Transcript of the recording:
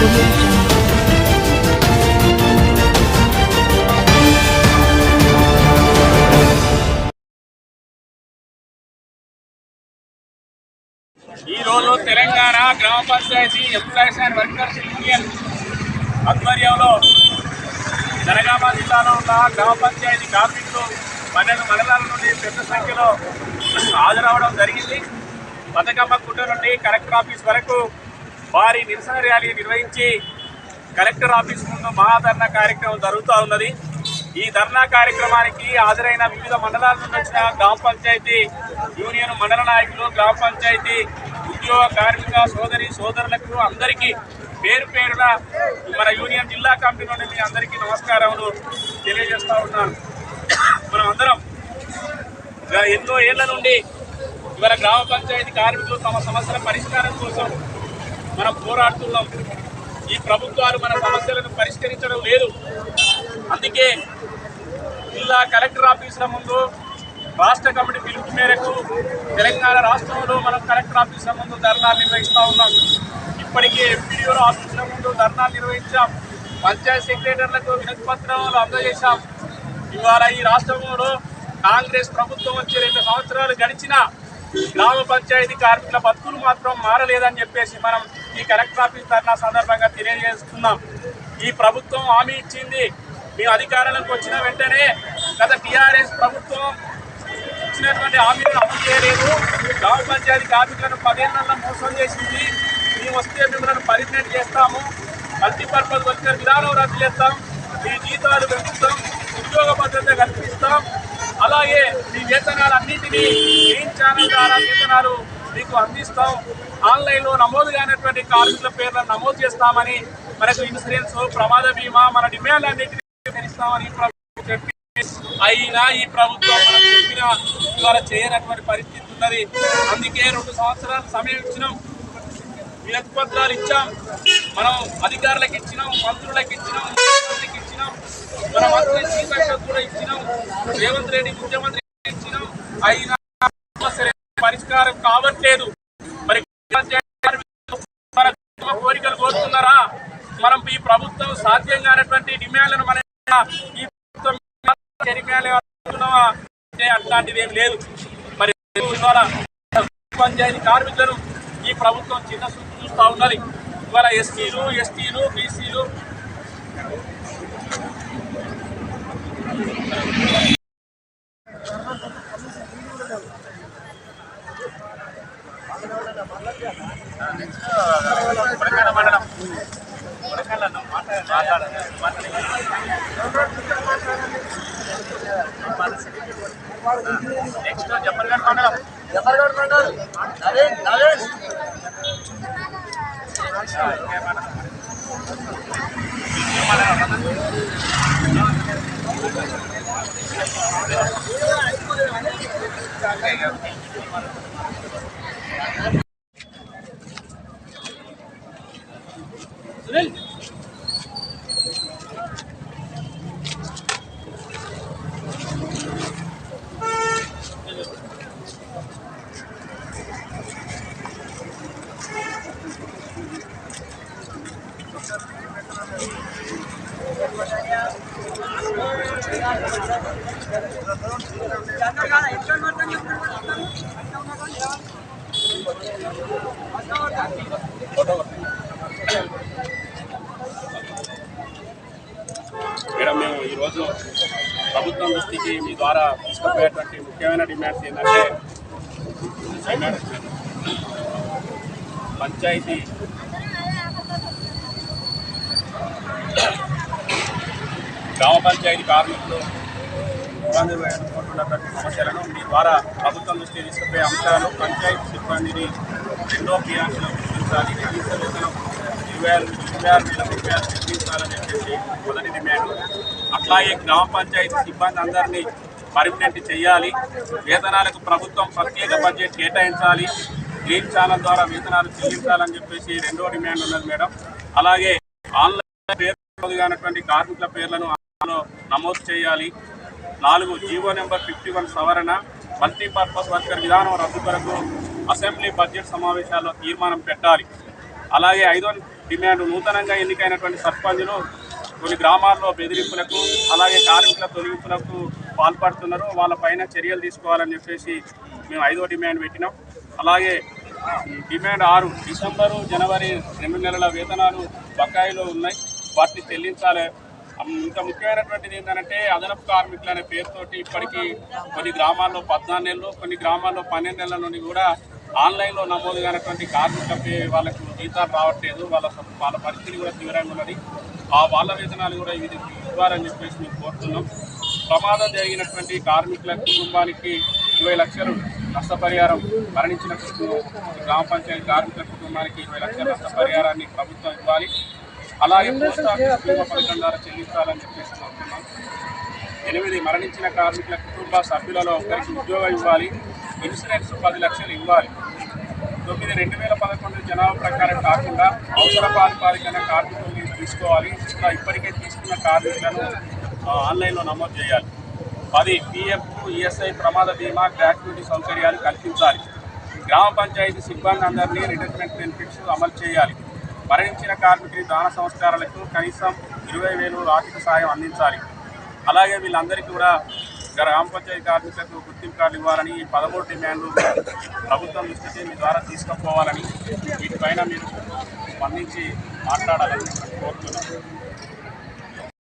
ఈ రోజు తెలంగాణ గ్రామ panchayat employees and workers union ఆధ్వర్యంలో జనగామ జిల్లాలో ఉన్న గ్రామ పంచాయతీ కార్మికులు 12 మండలాల నుండి పెద్ద సంఖ్యలో హాజరవడం జరిగింది. బతుకమ్మ గుట్ట నుండి కలెక్టర్ ఆఫీస్ వరకు భారీ నిరసన ర్యాలీ నిర్వహించి కలెక్టర్ ఆఫీస్ ముందు మహాధర్నా కార్యక్రమం జరుగుతూ ఉన్నది. ఈ ధర్నా కార్యక్రమానికి హాజరైన వివిధ మండలాల నుండి వచ్చిన గ్రామ పంచాయతీ యూనియన్ మండల నాయకులు, గ్రామ పంచాయతీ ఉద్యోగ కార్మిక సోదరులకు అందరికీ పేరు పేరున మన యూనియన్ జిల్లా కమిటీ నుండి మీ అందరికీ నమస్కారములు తెలియజేస్తూ ఉన్నాను. మనం అందరం ఎన్నో ఏళ్ల నుండి ఇవాళ గ్రామ పంచాయతీ కార్మికులు తమ సమస్యల పరిష్కారం కోసం మనం పోరాడుతున్నాం. ఈ ప్రభుత్వాలు మన సమస్యలను పరిష్కరించడం లేదు. అందుకే జిల్లా కలెక్టర్ ఆఫీసుల ముందు రాష్ట్ర కమిటీ పిలుపు మేరకు తెలంగాణ రాష్ట్రంలో మనం కలెక్టర్ ఆఫీసుల ముందు ధర్నాలు నిర్వహిస్తూ ఉన్నాం. ఇప్పటికే ఎంపీడీఓ ఆఫీసుల ముందు ధర్నాలు నిర్వహించాం. పంచాయతీ సెక్రటరీలకు వినతి పత్రాలు అందజేశాం. ఇవాళ ఈ రాష్ట్రంలో కాంగ్రెస్ ప్రభుత్వం వచ్చి 2 సంవత్సరాలు గడిచిన గ్రామ పంచాయతీ కార్మికుల బతుకులు మాత్రం మారలేదని చెప్పేసి మనం ఈ కలెక్టర్ ఆఫీస్ ధర్నా సందర్భంగా తెలియజేస్తున్నాం. ఈ ప్రభుత్వం హామీ ఇచ్చింది. మేము అధికారంలోకి వచ్చిన వెంటనే గత టీఆర్ఎస్ ప్రభుత్వం ఇచ్చినటువంటి హామీలను అమలు చేయలేదు. గ్రామ పంచాయతీ కార్మికులను 10 ఏళ్లలో మోసం చేసింది. మేము వస్తే మిమ్మల్ని పర్మినెంట్ చేస్తాము, మల్టీపర్పస్ వర్కర్ విధానం రద్దు చేస్తాం, మీ జీతాలు పెంచుతాం, ఉద్యోగ భద్రత కల్పిస్తాం, అలాగే మీ వేతనాలన్నింటినీ గ్రీన్ ఛానల్ ద్వారా వేతనాలు మీకు అందిస్తాం, ఆన్లైన్లో నమోదు కానటువంటి కార్మికుల పేర్లను నమోదు చేస్తామని, మనకు ఇన్సూరెన్స్, ప్రమాద బీమా, మన డిమాండ్లన్నింటినీ ఇస్తామని చెప్పి అయినా ఈ ప్రభుత్వం మనం చెప్పిన ద్వారా చేయనటువంటి పరిస్థితి ఉన్నది. అందుకే 2 సంవత్సరాలు సమయం ఇచ్చినాం, వినతి పత్రాలు ఇచ్చాం, మనం అధికారులకు ఇచ్చినాం, మంత్రులకు ఇచ్చినాం, ముఖ్యమంత్రికి ఇచ్చినాం, మన మంత్రి శ్రీకృష్ణకు కూడా ఇచ్చినాం, రేవంత్ రెడ్డి ముఖ్యమంత్రి ఇచ్చినాం. అయినా పరిష్కారం కావట్లేదు. మరి కోరికలు కోరుతున్నారా? మనం ఈ ప్రభుత్వం సాధ్యం కానటువంటి డిమాండ్లను మన ఈ ప్రభుత్వం అట్లాంటిది ఏం లేదు. మరి ఇవాళ పంచాయతీ కార్మికులను ఈ ప్రభుత్వం చిన్న చూపు చూస్తూ ఉన్నది. ఇవాళ ఎస్టీలు, బీసీలు మండలం నెక్స్ట్ జబ్బర్గఢ్ మండలం మేడం, మేము ఈరోజు ప్రభుత్వం దృష్టికి మీ ద్వారా తీసుకుపోయేటువంటి ముఖ్యమైన డిమాండ్స్ ఏంటంటే, పంచాయతీ గ్రామ పంచాయతీ కార్మికులు ఇబ్బంది పడుతున్నటువంటి సమస్యలను మీ ద్వారా ప్రభుత్వం దృష్టికి తీసుకుపోయే అంశాలు, పంచాయతీ సిబ్బందిని 2వ పిఆర్సీలో గుర్తించాలి, కనీస వేతనం 26,000 చెల్లించాలని చెప్పేసి మొదటి డిమాండ్. అట్లాగే గ్రామ పంచాయతీ సిబ్బంది అందరినీ పర్మినెంట్ చేయాలి, వేతనాలకు ప్రభుత్వం ప్రత్యేక బడ్జెట్ కేటాయించాలి, గ్రీన్ ఛానల్ ద్వారా వేతనాలు చెల్లించాలని చెప్పేసి 2వ డిమాండ్ ఉన్నది మేడం. అలాగే ఆన్లైన్ పేరు కానటువంటి కార్మికుల పేర్లను నమోదు చేయాలి. 4 జీవో నెంబర్ 51 సవరణ, మల్టీపర్పస్ వర్కర్ విధానం రద్దు కొరకు అసెంబ్లీ బడ్జెట్ సమావేశాల్లో తీర్మానం పెట్టాలి. అలాగే డిమాండ్. నూతనంగా ఎన్నికైనటువంటి సర్పంచులు కొన్ని గ్రామాల్లో బెదిరింపులకు అలాగే కార్మికుల తొలగింపులకు పాల్పడుతున్నారు. వాళ్ళపైన చర్యలు తీసుకోవాలని చెప్పేసి మేము 5వ డిమాండ్ పెట్టినాం. అలాగే డిమాండ్ 6 డిసెంబరు జనవరి 2 నెలల వేతనాలు బకాయిలో ఉన్నాయి, వాటిని చెల్లించాలి. ఇంకా ముఖ్యమైనటువంటిది ఏంటంటే అదనపు కార్మికులు అనే పేరుతోటి ఇప్పటికీ కొన్ని గ్రామాల్లో 14 నెలలు, కొన్ని గ్రామాల్లో 12 నెలల నుండి కూడా ఆన్లైన్లో నమోదు కానటువంటి కార్మికులపై వాళ్ళకు జీతాలు రావట్లేదు. వాళ్ళ పరిస్థితి కూడా తీవ్రంగా ఉన్నది. వాళ్ళ వేతనాలు కూడా ఇది ఇవ్వాలని చెప్పేసి మేము కోరుతున్నాం. ప్రమాదం జరిగినటువంటి కార్మికుల కుటుంబానికి 20 లక్షలు నష్టపరిహారం, మరణించిన గ్రామ పంచాయతీ కార్మికుల కుటుంబానికి 20 లక్షల నష్టపరిహారాన్ని ప్రభుత్వం ఇవ్వాలి. అలాగే పోస్ట్ ఆఫీస్ బీమా పథకం ద్వారా చెల్లించాలని చెప్పేసి కోరుతున్నాం. 8 మరణించిన కార్మికుల కుటుంబ సభ్యులలో ఒకరికి ఉద్యోగం ఇవ్వాలి, ఇన్సూరెన్స్ 10 లక్షలు ఇవ్వాలి. 9 2011 జనాభా ప్రకారం కాకుండా అవసర ప్రాతిపదికన కార్మికుల్ని తీసుకోవాలి. ఇంకా ఇప్పటికే తీసుకున్న కార్మికులను ఆన్లైన్లో నమోదు చేయాలి. 10 PF, ESI, ప్రమాద బీమా, గ్రాట్యుటీ సౌకర్యాలు కల్పించాలి. గ్రామ పంచాయతీ సిబ్బంది అందరినీ రిటైర్మెంట్ బెనిఫిట్స్ అమలు చేయాలి. మరణించిన కార్మికుడి దాన సంస్కారాలకు కనీసం 20,000 ఆర్థిక సాయం అందించాలి. అలాగే వీళ్ళందరికీ కూడా గ్రామ పంచాయతీ కార్మికులకు గుర్తింపు కార్డు ఇవ్వాలని 13 డిమాండ్లు ప్రభుత్వం దృష్టికి మీ ద్వారా తీసుకుపోవాలని, వీటిపైన మీరు స్పందించి మాట్లాడాలని కోరుతున్నాను.